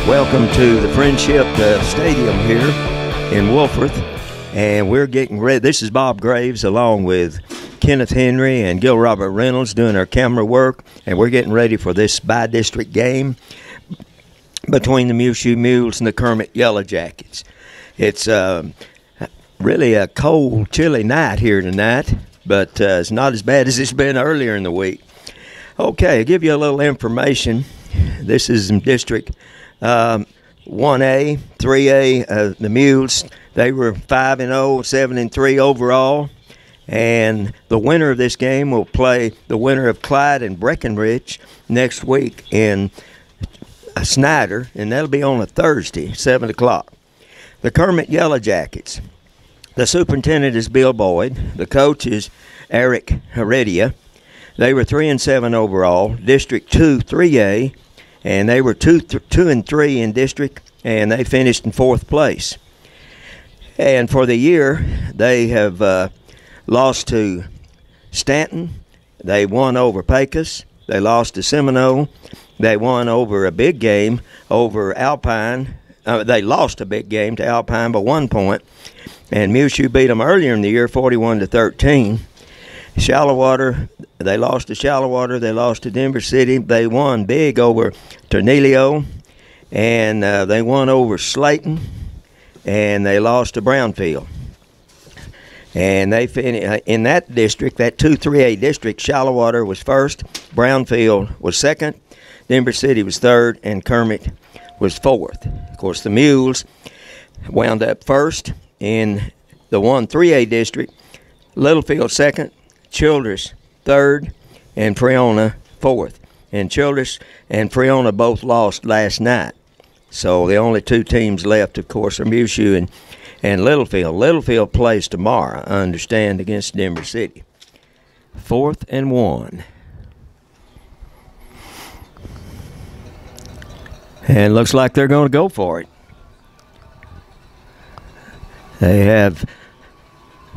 Welcome to the Friendship Stadium here in Wolfforth, and we're getting ready. This is Bob Graves along with Kenneth Henry and Gil Robert Reynolds doing our camera work, and we're getting ready for this bi-district game between the Muleshoe Mules and the Kermit Yellow Jackets. It's really a cold, chilly night here tonight, but it's not as bad as it's been earlier in the week. Okay, I'll give you a little information. This is in District 1A, 3A, the Mules. They were 5-0, 7-3 overall. And the winner of this game will play the winner of Clyde and Breckenridge next week in Snyder, and that'll be on a Thursday, 7 o'clock. The Kermit Yellow Jackets. The superintendent is Bill Boyd. The coach is Eric Heredia. They were 3-7 overall. District 2, 3A. And they were 2-3 in district, and they finished in 4th place. And for the year, they have lost to Stanton. They won over Pecos. They lost to Seminole. They won over a big game over Alpine. They lost a big game to Alpine by 1 point. And Muleshoe beat them earlier in the year, 41-13. Shallowater, they lost to Shallowater. They lost to Denver City. They won big over Tornillo, and they won over Slayton, and they lost to Brownfield. And they finished in that district, that 2-3A district. Shallowater was first, Brownfield was second, Denver City was third, and Kermit was fourth. Of course, the Mules wound up first in the 1-3A district. Littlefield second, Childress third, and Freona fourth. And Childress and Freona both lost last night. So the only two teams left, of course, are Muleshoe and Littlefield. Littlefield plays tomorrow, I understand, against Denver City. 4th and 1. And looks like they're going to go for it. They have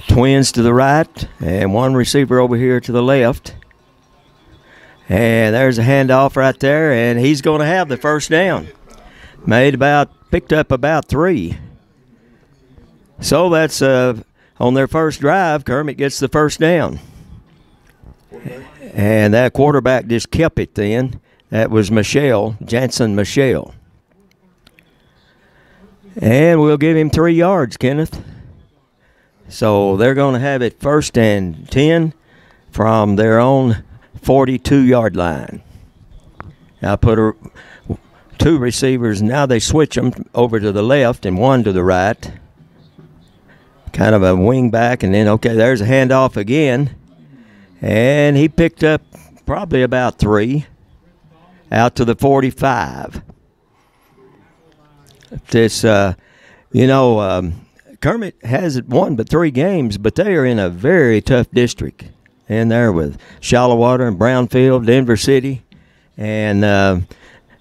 twins to the right and one receiver over here to the left. And there's a handoff right there, and he's going to have the first down. Picked up about 3. So that's on their first drive, Kermit gets the first down. And that quarterback just kept it then. That was Jansen Michelle. And we'll give him 3 yards, Kenneth. So they're going to have it 1st and 10 from their own 42-yard line. I put 2 receivers. Now they switch them over to the left and 1 to the right. Kind of a wing back, and then, okay, there's a handoff again. And he picked up probably about 3 out to the 45. This, Kermit hasn't won but 3 games, but they are in a very tough district. In there with Shallowater and Brownfield, Denver City, and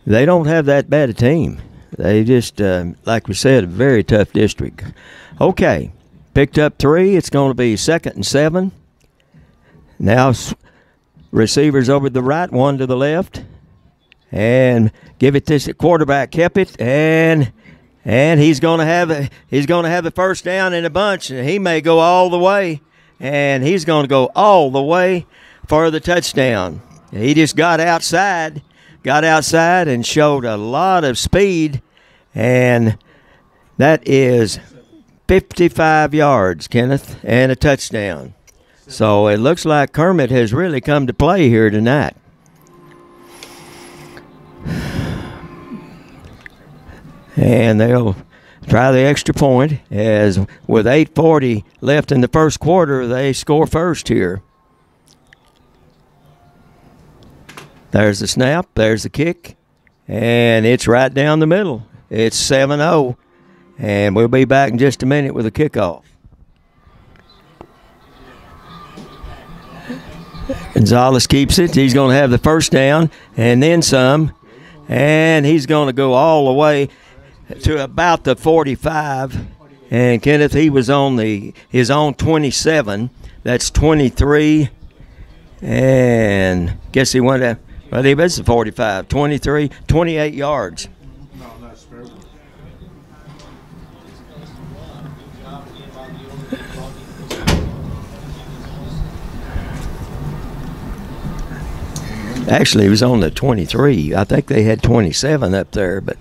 they don't have that bad a team. They just, like we said, a very tough district. Okay, picked up 3. It's going to be 2nd and 7. Now receivers over to the right, 1 to the left, and give it to the quarterback. Kept it, and he's going to have the first down in a bunch, and he may go all the way. And he's going to go all the way for the touchdown. He just got outside and showed a lot of speed, and that is 55 yards, Kenneth, and a touchdown. So it looks like Kermit has really come to play here tonight. And they'll try the extra point, as with 8:40 left in the first quarter, they score first here. There's the snap, there's the kick, and it's right down the middle. It's 7-0, and we'll be back in just a minute with a kickoff. Gonzalez keeps it. He's going to have the first down and then some, and he's going to go all the way to about the 45, and Kenneth, he was on his own 27. That's 23, and guess he went at, well, he was the 45, 23, 28 yards. Actually, it was on the 23. I think they had 27 up there, but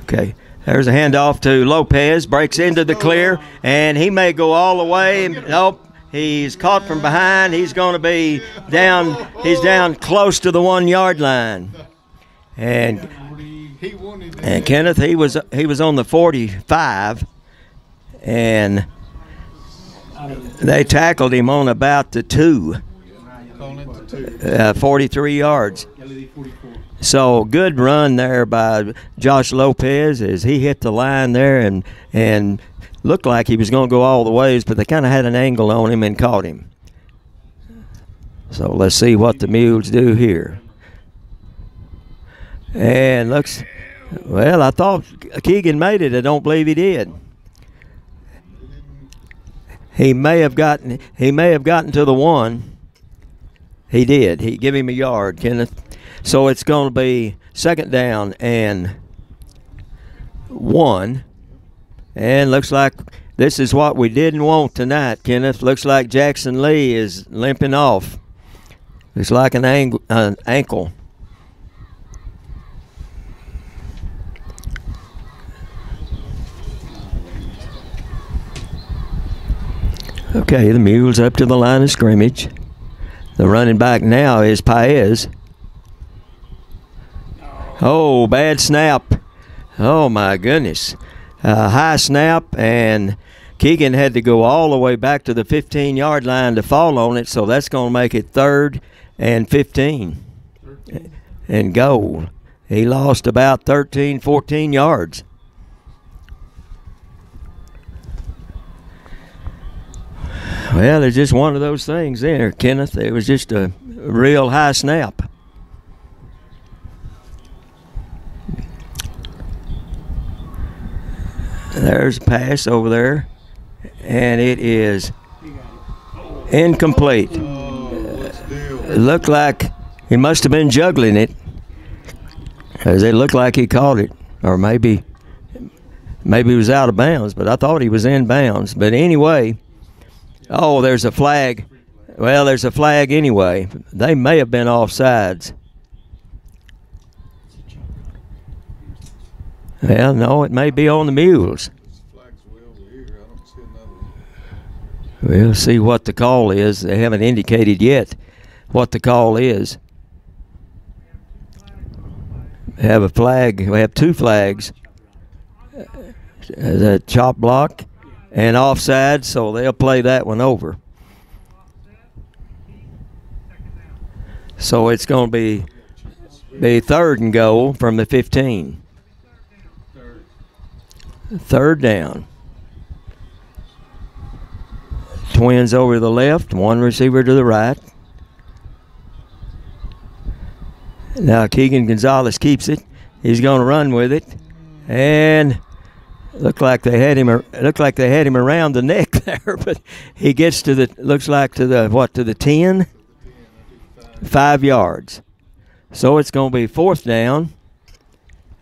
okay. There's a handoff to Lopez, breaks into the clear, and he may go all the way. Nope, he's caught from behind. He's going to be down. He's down close to the 1 yard line. And Kenneth, he was on the 45, and they tackled him on about the 2, 43 yards. So good run there by Josh Lopez as he hit the line there and looked like he was going to go all the ways, but they kind of had an angle on him and caught him. So let's see what the Mules do here. And looks, well, I thought Keegan made it. I don't believe he did. He may have gotten to the 1. He did. He give him a yard, Kenneth. So it's going to be 2nd down and 1. And looks like this is what we didn't want tonight, Kenneth. Looks like Jackson Lee is limping off. Looks like an ankle. Okay, the Mules up to the line of scrimmage. The running back now is Paez. Oh, bad snap. Oh, my goodness. High snap, and Keegan had to go all the way back to the 15-yard line to fall on it, so that's going to make it 3rd and 15 and goal. He lost about 13, 14 yards. Well, it's just one of those things there, Kenneth. It was just a real high snap. There's a pass over there, and it is incomplete. It looked like he must have been juggling it, as it looked like he caught it, or maybe he was out of bounds, but I thought he was in bounds. But anyway, oh, there's a flag. Well, there's a flag anyway. They may have been offsides. Well, no, it may be on the Mules. We'll see what the call is. They haven't indicated yet what the call is. We have a flag. We have 2 flags. The chop block and offside, so they'll play that one over. So it's going to be 3rd and goal from the 15. 3rd down. Twins over to the left, 1 receiver to the right. Now Keegan Gonzalez keeps it. He's going to run with it, and looked like they had him around the neck there, but he gets to the to the 10, 5 yards. So it's going to be 4th down.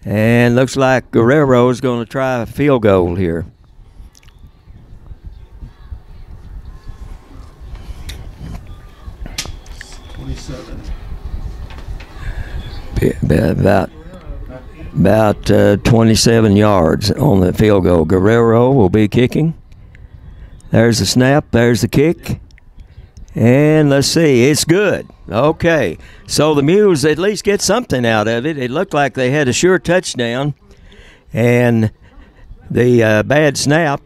And looks like Guerrero is going to try a field goal here. About 27 yards on the field goal. Guerrero will be kicking. There's the snap. There's the kick. And let's see. It's good. Okay. So the Mules at least get something out of it. It looked like they had a sure touchdown. And the bad snap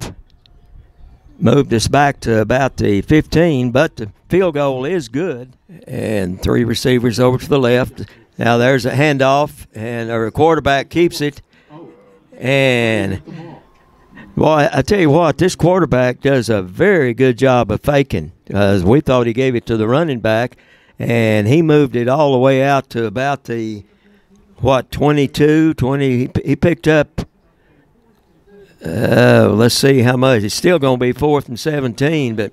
moved us back to about the 15, but the field goal is good. And 3 receivers over to the left. Now there's a handoff, and our quarterback keeps it. And, boy, I tell you what, this quarterback does a very good job of faking. We thought he gave it to the running back, and he moved it all the way out to about the, 22, 20. He picked up, let's see how much. It's still going to be 4th and 17, but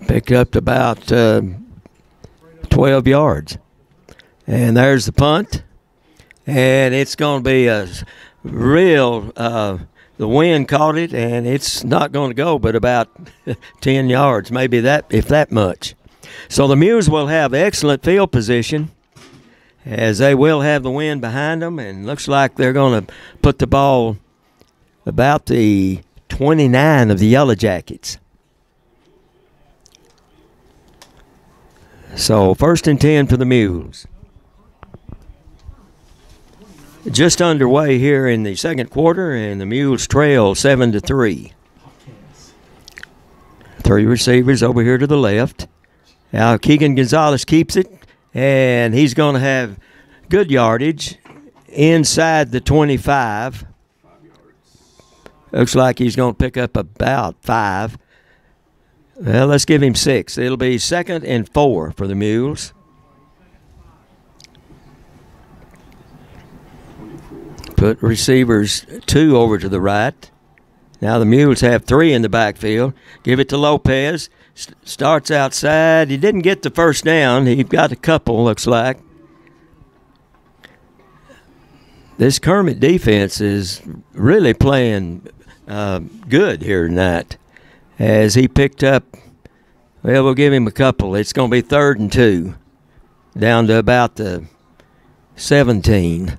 picked up about 12 yards. And there's the punt. And it's going to be a real the wind caught it, and it's not going to go but about 10 yards, maybe that, if that much. So the Mules will have excellent field position, as they will have the wind behind them, and looks like they're going to put the ball about the 29 of the Yellow Jackets. So 1st and 10 for the Mules. Just underway here in the second quarter, and the Mules trail 7-3. 3 receivers over here to the left. Now Keegan Gonzalez keeps it, and he's going to have good yardage inside the 25. Looks like he's going to pick up about 5. Well, let's give him 6. It'll be 2nd and 4 for the Mules. Put receivers 2 over to the right. Now the Mules have 3 in the backfield. Give it to Lopez. Starts outside. He didn't get the first down. He got a couple, looks like. This Kermit defense is really playing good here tonight. As he picked up, well, we'll give him a couple. It's going to be 3rd and 2, down to about the 17.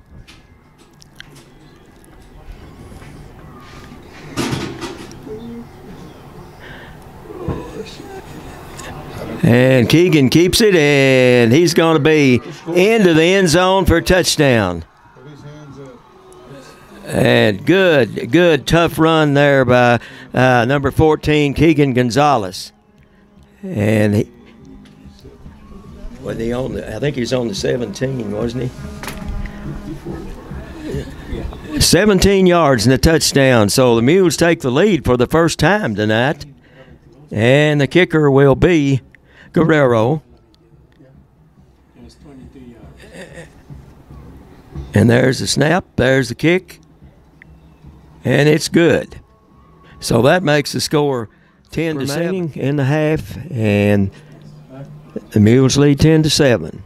And Keegan keeps it, and he's going to be into the end zone for a touchdown. And good tough run there by number 14, Keegan Gonzalez. And he, was he on the, I think he's on the 17, wasn't he? 17 yards and a touchdown. So the Mules take the lead for the first time tonight. And the kicker will be Guerrero. And there's the snap, there's the kick, and it's good. So that makes the score 10-7 in the half, and the Mules lead 10-7.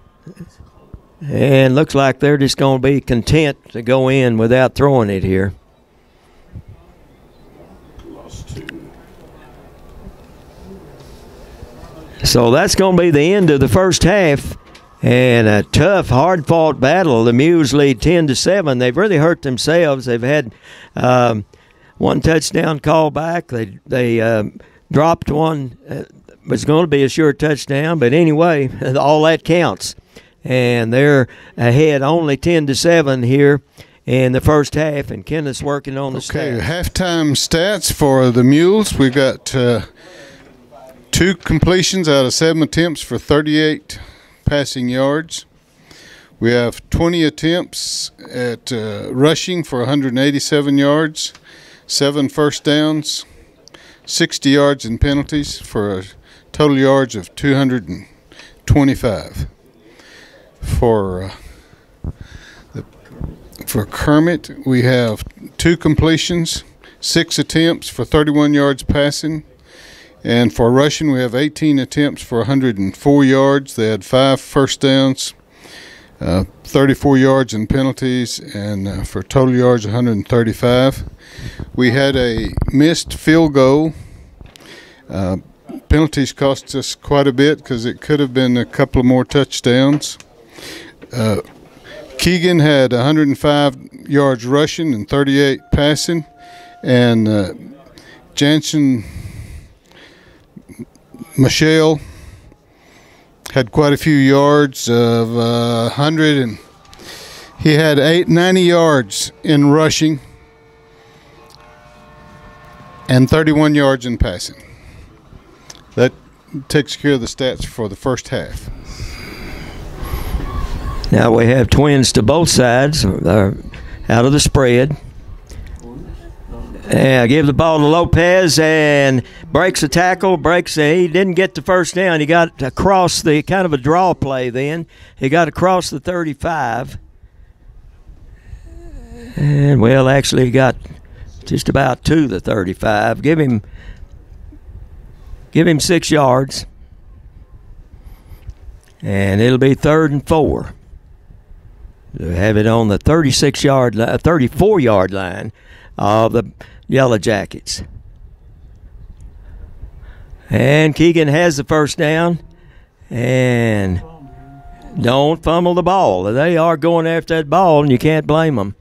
And looks like they're just going to be content to go in without throwing it here. So that's going to be the end of the first half, and a tough, hard-fought battle. The Mules lead 10-7. They've really hurt themselves. They've had one touchdown call back. They dropped one. Was going to be a sure touchdown, but anyway, all that counts. And they're ahead only 10-7 here in the first half, and Kenneth's working on the stats. Okay, halftime stats for the Mules. We got 2 completions out of 7 attempts for 38 passing yards. We have 20 attempts at rushing for 187 yards, 7 first downs, 60 yards in penalties for a total yards of 225. For Kermit, we have 2 completions, 6 attempts for 31 yards passing. And for rushing, we have 18 attempts for 104 yards. They had 5 first downs, 34 yards in penalties, and for total yards, 135. We had a missed field goal. Penalties cost us quite a bit because it could have been a couple of more touchdowns. Keegan had 105 yards rushing and 38 passing, and Jansen Michelle had quite a few yards of 100, and he had 90 yards in rushing and 31 yards in passing. That takes care of the stats for the first half. Now we have twins to both sides out of the spread. And give the ball to Lopez, and breaks a tackle, he didn't get the first down. He got across the kind of a draw play then. He got across the 35. And, well, actually he got just about to the 35. Give him 6 yards. And it'll be 3rd and 4. They'll have it on the 34-yard line of the Yellow Jackets. And Keegan has the first down. And don't fumble the ball. They are going after that ball, and you can't blame them.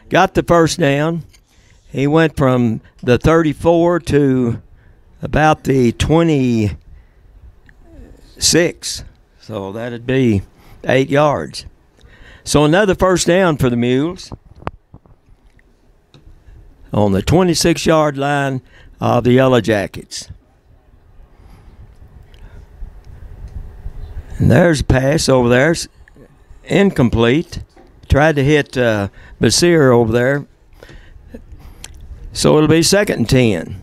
Got the first down. He went from the 34 to about the 26. So that'd be 8 yards. So another first down for the Mules on the 26-yard line of the Yellow Jackets. And there's a pass over there. Incomplete. Tried to hit Basir over there. So it'll be 2nd and 10.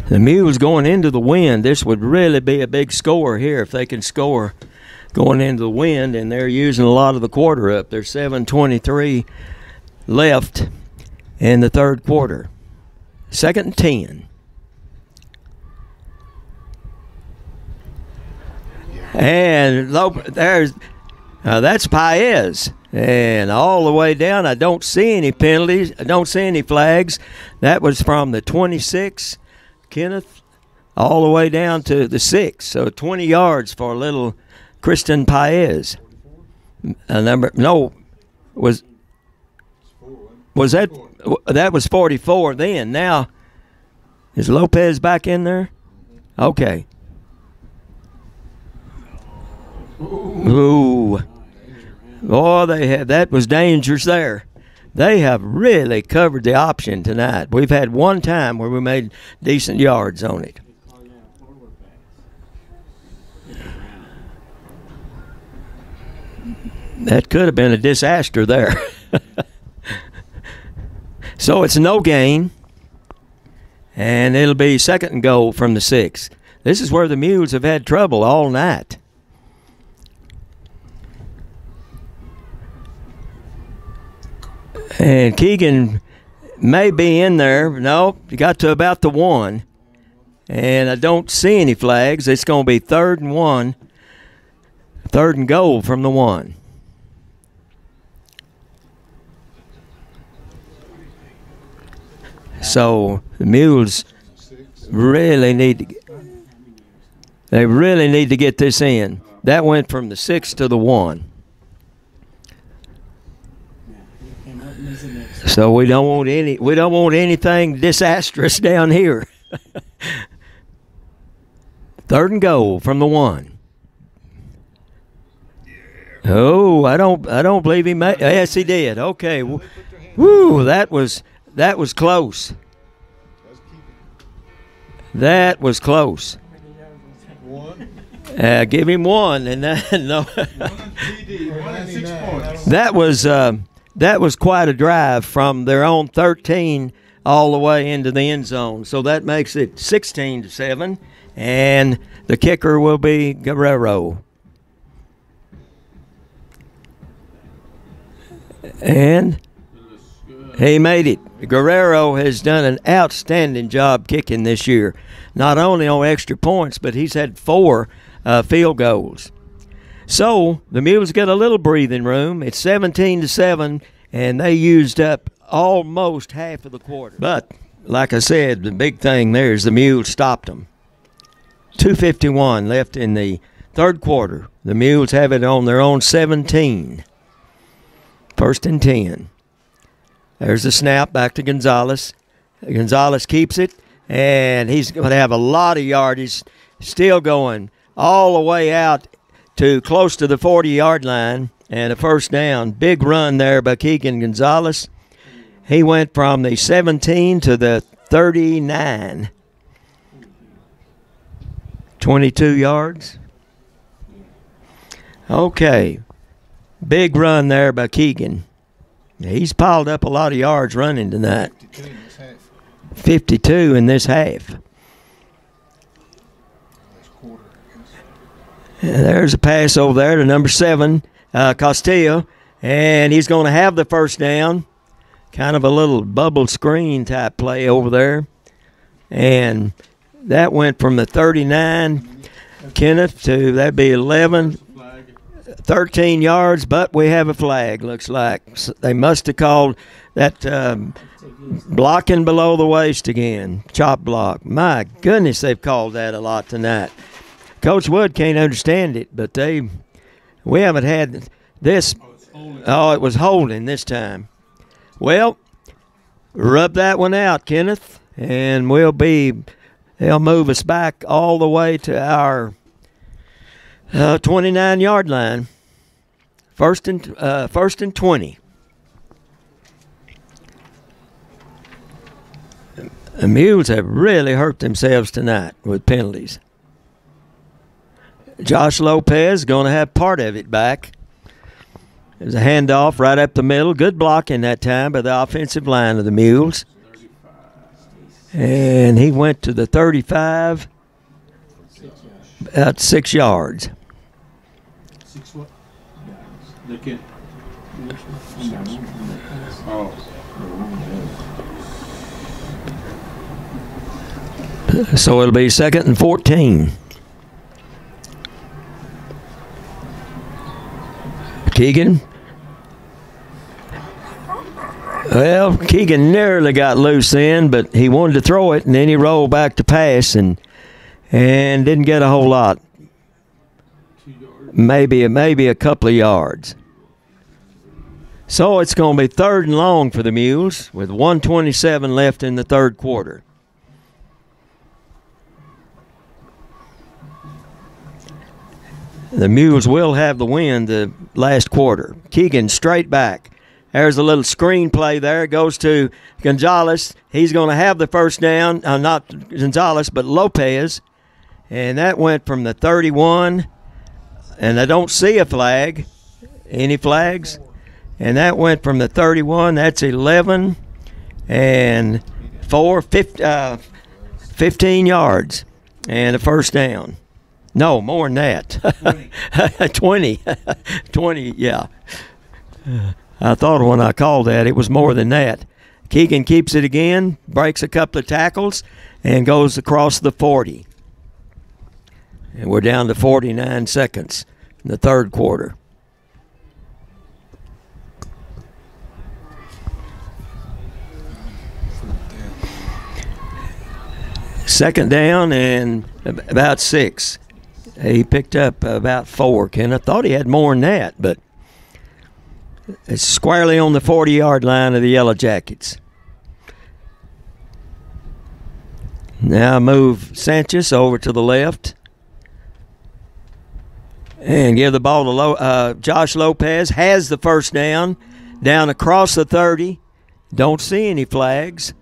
The Mules going into the wind. This would really be a big score here if they can score going into the wind, and they're using a lot of the quarter up. There's 7:23 left in the third quarter. 2nd and 10. And there's that's Paez. And all the way down, I don't see any penalties. I don't see any flags. That was from the 26, Kenneth, all the way down to the 6. So 20 yards for little Kristen Paez. Was that was 44 then. Now, is Lopez back in there? Okay. Ooh. Oh, that was dangerous there. They have really covered the option tonight. We've had one time where we made decent yards on it. That could have been a disaster there. So it's no gain, and it'll be 2nd and goal from the 6. This is where the Mules have had trouble all night. And Keegan may be in there. No, he got to about the 1. And I don't see any flags. It's going to be 3rd and 1. 3rd and goal from the 1. So the Mules really need to get this in. That went from the 6 to the 1. So we don't want anything disastrous down here. 3rd and goal from the 1. Oh, I don't believe he made. Yes, he did. Okay. Woo, that was close. That was close. Give him 1, and no. That was quite a drive from their own 13 all the way into the end zone. So that makes it 16-7, and the kicker will be Guerrero. And he made it. Guerrero has done an outstanding job kicking this year, not only on extra points, but he's had 4 field goals. So the Mules get a little breathing room. It's 17-7, and they used up almost half of the quarter. But like I said, the big thing there is the Mules stopped them. 2:51 left in the third quarter. The Mules have it on their own 17. 1st and 10. There's the snap back to Gonzalez. Gonzalez keeps it, and he's going to have a lot of yardage. Still going all the way out to close to the 40-yard line, and a first down. Big run there by Keegan Gonzalez. He went from the 17 to the 39. 22 yards. Okay. Big run there by Keegan. He's piled up a lot of yards running tonight. 52 in this half. And there's a pass over there to number 7, Castillo, and he's going to have the first down. Kind of a little bubble screen type play over there. And that went from the 39, Kenneth, to that'd be 11. 13 yards, but we have a flag, looks like. So they must have called that blocking below the waist again, chop block. My goodness, they've called that a lot tonight. Coach Wood can't understand it, but we haven't had this. Oh, it was holding this time. Well, rub that one out, Kenneth, and they'll move us back all the way to our 29-yard line. First and 20. The Mules have really hurt themselves tonight with penalties. Josh Lopez going to have part of it back. There's a handoff right up the middle. Good blocking that time by the offensive line of the Mules. And he went to the 35, about 6 yards. So it'll be 2nd and 14. Keegan. Well, Keegan nearly got loose then, but he wanted to throw it, and then he rolled back to pass and didn't get a whole lot. Maybe a couple of yards. So it's going to be 3rd and long for the Mules with 1:27 left in the third quarter. The Mules will have the win the last quarter. Keegan straight back. There's a little screen play there. It goes to Gonzalez. He's going to have the first down. Not Gonzalez, but Lopez. And that went from the 31. And I don't see a flag. Any flags? And that went from the 31. That's 11 and 15 yards. And a first down. No, more than that. 20. 20, yeah. I thought when I called that it was more than that. Keegan keeps it again, breaks a couple of tackles, and goes across the 40. And we're down to 49 seconds in the third quarter. Second down and about 6. He picked up about 4, Ken. I thought he had more than that, but it's squarely on the 40-yard line of the Yellow Jackets. Now move Sanchez over to the left and give the ball to Josh Lopez. Has the first down across the 30. Don't see any flags.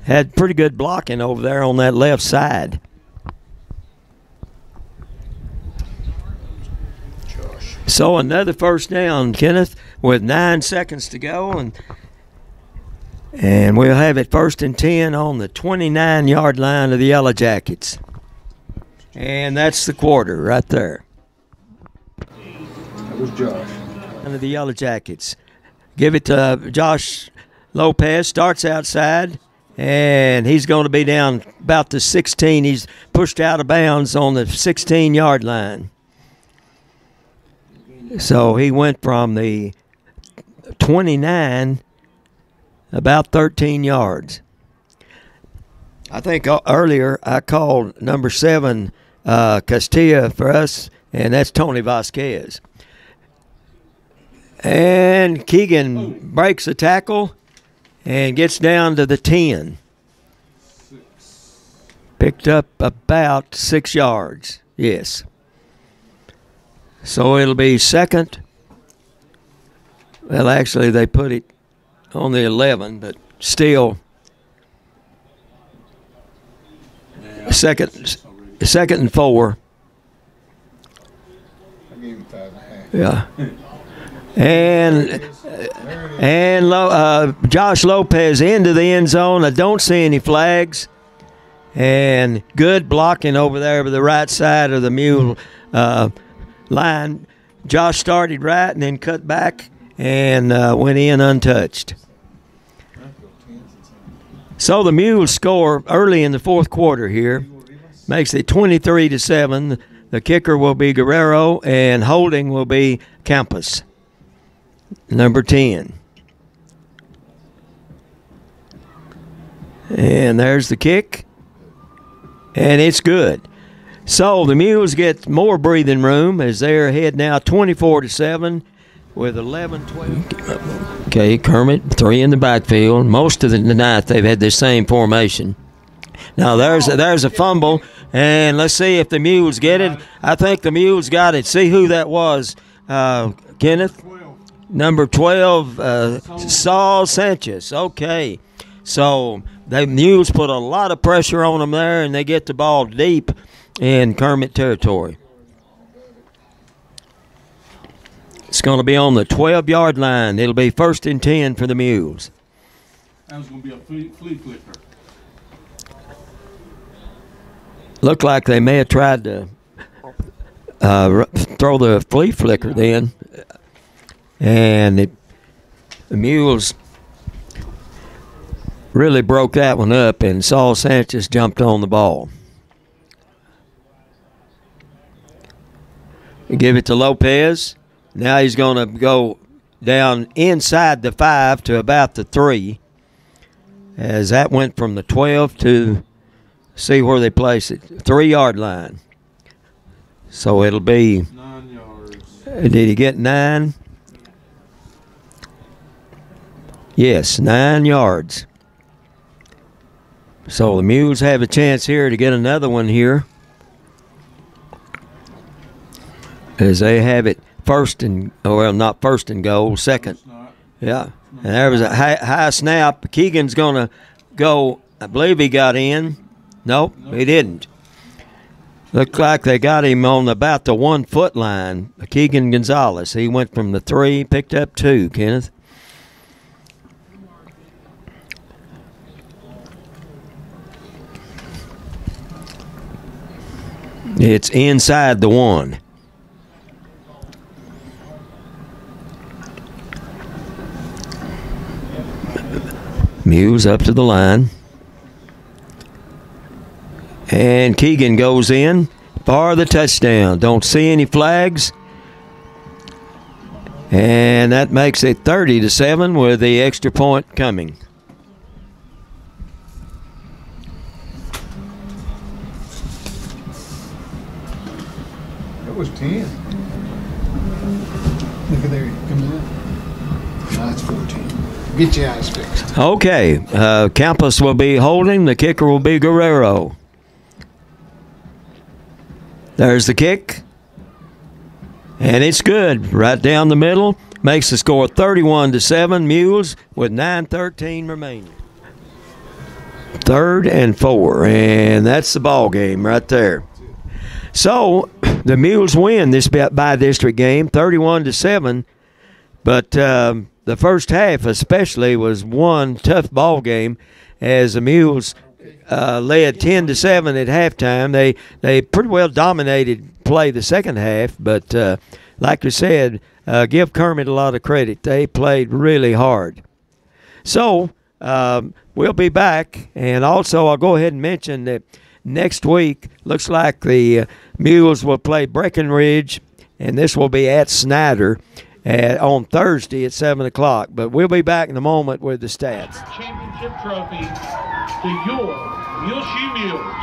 Had pretty good blocking over there on that left side. So another first down, Kenneth, with 9 seconds to go, and we'll have it 1st and 10 on the 29-yard line of the Yellow Jackets. And that's the quarter right there. That was Josh. Of the Yellow Jackets. Give it to Josh Lopez, starts outside, and he's going to be down about the 16. He's pushed out of bounds on the 16-yard line. So he went from the 29 about 13 yards. I think earlier I called number 7 Castilla for us, and that's Tony Vasquez. And Keegan breaks a tackle and gets down to the 10. Picked up about 6 yards, yes. So it'll be 2nd. Well, actually, they put it on the 11, but still. Second and 4. I gave him 5.5. Yeah. And Josh Lopez into the end zone. I don't see any flags. And good blocking over there by the right side of the Mule line. Josh started right and then cut back and went in untouched. So the Mules score early in the fourth quarter here. Makes it 23-7. The kicker will be Guerrero, and holding will be Campus, number 10. And there's the kick, and it's good. So the Mules get more breathing room as they're ahead now 24-7 with 11-12. Okay, Kermit, 3 in the backfield. Most of the night they've had the same formation. Now there's a fumble, and let's see if the Mules get it. I think the Mules got it. See who that was, Kenneth? Number 12, Saul Sanchez. Okay, so the Mules put a lot of pressure on them there, and they get the ball deep in Kermit territory. It's going to be on the 12-yard line. It'll be 1st and 10 for the Mules. That was going to be a flea flicker. Looked like they may have tried to throw the flea flicker then. And the Mules really broke that one up, and Saul Sanchez jumped on the ball. Give it to Lopez. Now he's going to go down inside the 5 to about the 3, as that went from the 12 to, see where they place it, 3-yard line. So it'll be 9 yards. Did he get 9? Yes, 9 yards. So the Mules have a chance here to get another one here, as they have it first and, well, not first and goal, second. Yeah, and there was a high snap. Keegan's going to go, I believe he got in. Nope, he didn't. Looked like they got him on about the 1-foot line. Keegan Gonzalez. He went from the 3, picked up 2, Kenneth. It's inside the 1. Mules up to the line. And Keegan goes in for the touchdown. Don't see any flags. And that makes it 30-7 with the extra point coming. That was 10. Look at there, he comes in. No, it's 14. Get your eyes fixed. Okay, Campus will be holding. The kicker will be Guerrero. There's the kick. And it's good. Right down the middle. Makes the score 31-7. Mules with 9:13 remaining. 3rd and 4. And that's the ball game right there. So the Mules win this by-district game 31-7. But the first half especially was one tough ball game, as the Mules led 10-7 at halftime. They pretty well dominated play the second half, but like you said, give Kermit a lot of credit. They played really hard. So we'll be back, and also I'll go ahead and mention that next week looks like the Mules will play Breckenridge, and this will be at Snyder on Thursday at 7 o'clock. But we'll be back in a moment with the stats. Championship trophy to your Muleshoe Mules.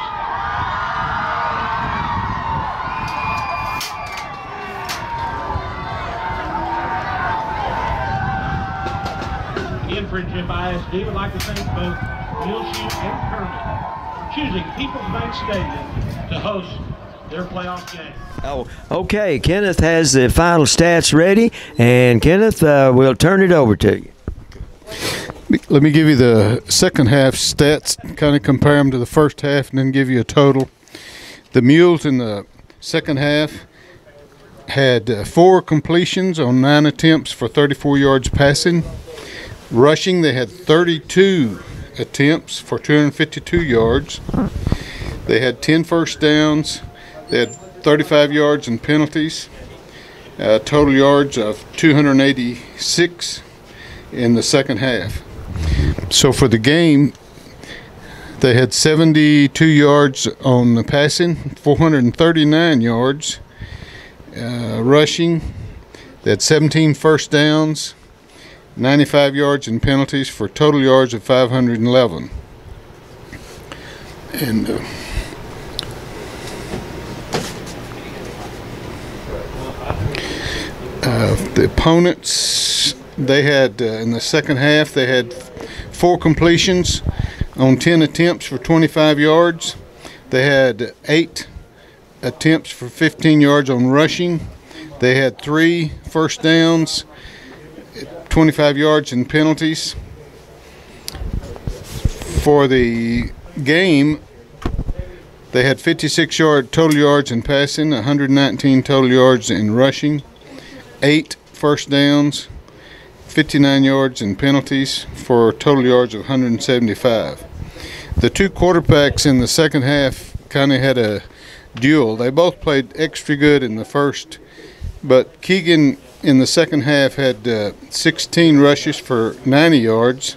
In Friendship ISD would like to thank both Muleshoe and Kermit for choosing People's Bank Stadium to host their playoff game. Oh, okay. Kenneth has the final stats ready, and Kenneth, we'll turn it over to you. Let me give you the second half stats, kind of compare them to the first half, and then give you a total. The Mules in the second half had 4 completions on 9 attempts for 34 yards passing. Rushing, they had 32 attempts for 252 yards. They had 10 first downs. They had 35 yards in penalties. Total yards of 286 in the second half. So for the game, They had 72 yards on the passing, 439 yards rushing. They had 17 first downs, 95 yards in penalties for total yards of 511. And the opponents, they had in the second half, they had 4 completions on 10 attempts for 25 yards. They had 8 attempts for 15 yards on rushing. They had 3 first downs, 25 yards in penalties. For the game, they had 56 total yards in passing, 119 total yards in rushing, 8 first downs, 59 yards in penalties for total yards of 175. The 2 quarterbacks in the second half kind of had a duel. They both played extra good in the first, but Keegan in the second half had 16 rushes for 90 yards,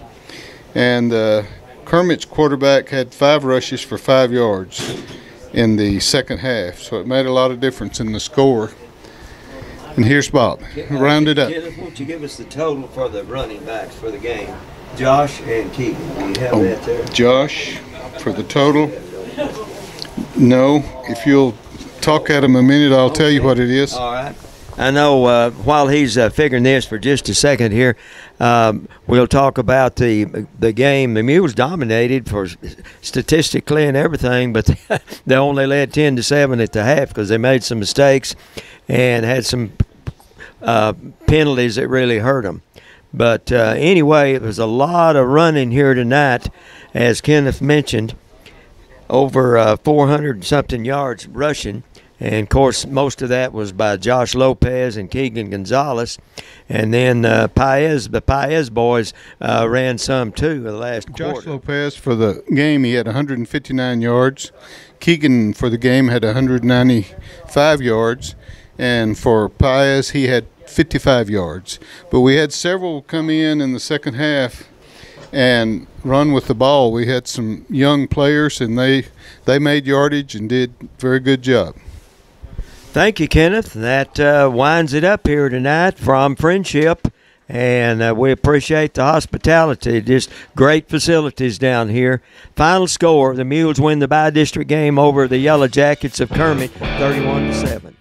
and Kermit's quarterback had 5 rushes for 5 yards in the second half, so it made a lot of difference in the score. And here's Bob. Round it up. Kenneth, won't you give us the total for the running backs for the game? Josh and Keegan. Do you have that there? Josh, for the total? No. If you'll talk at him a minute, I'll tell you what it is. All right. I know while he's figuring this for just a second here, we'll talk about the game. The Mules dominated for statistically and everything, but they only led 10-7 at the half because they made some mistakes and had some penalties that really hurt them. But anyway, it was a lot of running here tonight, as Kenneth mentioned, over 400-something yards rushing. And, of course, most of that was by Josh Lopez and Keegan Gonzalez. And then the Paez boys ran some, too, in the last quarter. Josh Lopez, for the game, he had 159 yards. Keegan, for the game, had 195 yards. And for Paez, he had 55 yards. But we had several come in the second half and run with the ball. We had some young players, and they made yardage and did a very good job. Thank you, Kenneth. That winds it up here tonight from Friendship, and we appreciate the hospitality. Just great facilities down here. Final score, the Mules win the by-district game over the Yellow Jackets of Kermit, 31-7.